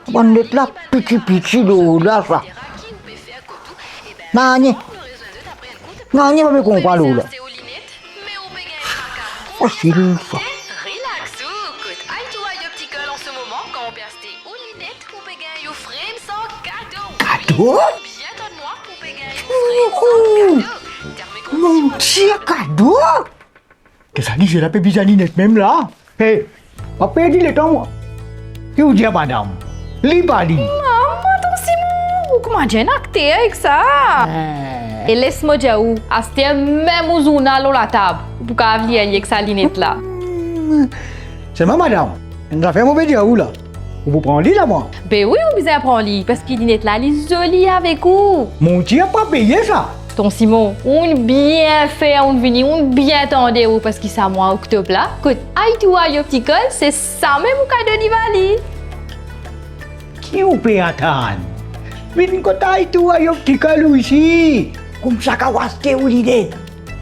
Bonnet là, petit là, ça. Nani va me comprendre là. Facile ça. Cadeau? Mon Dieu, cadeau? Qu'est-ce que c'est la pépisaninette même là? Hé, papa dit le temps moi. Que vous dites madame? Libali. Maman, ton Simon, comment j'ai acté avec ça? Et laisse-moi dire où, acheter même au journal à la table, pour qu'à venir avec sa lunette là. C'est ma madame. Elle a fait mauvais dia où là? Vous prenez là moi? Ben oui, on besoin prendre lui, parce qu'il lunette là, il est joli avec vous. Mon Dieu, pas payé ça. Ton Simon, on bien fait, on vient, on bien tendé ou parce qu'il s'est mois octobre là. Écoute, aïe toi, optical, c'est ça même au cadeau d'Ivali. Qui vous paye attendre? Mais quand tu tout à optical ici, comme ça qu'a acheté ou l'idée.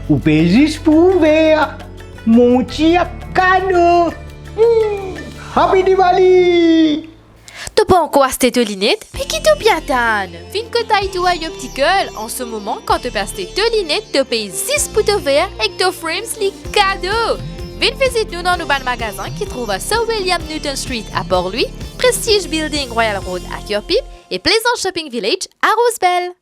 Vous payez juste pour ouvrir. Mon Dieu, cadeau. Happy Diwali! T'as pas encore acheté tes lunettes, mais qui te bien tanne? Fin que t'ailles tout à optical, en ce moment, quand tu acheté tes lunettes, tu payes 6 poutres verts et que tu frames les cadeaux. Viens visiter nous dans nos bons magasins qui trouvent à Sir William Newton Street à Port-Louis, Prestige Building Royal Road à Kirpip et Pleasant Shopping Village à Rosebell.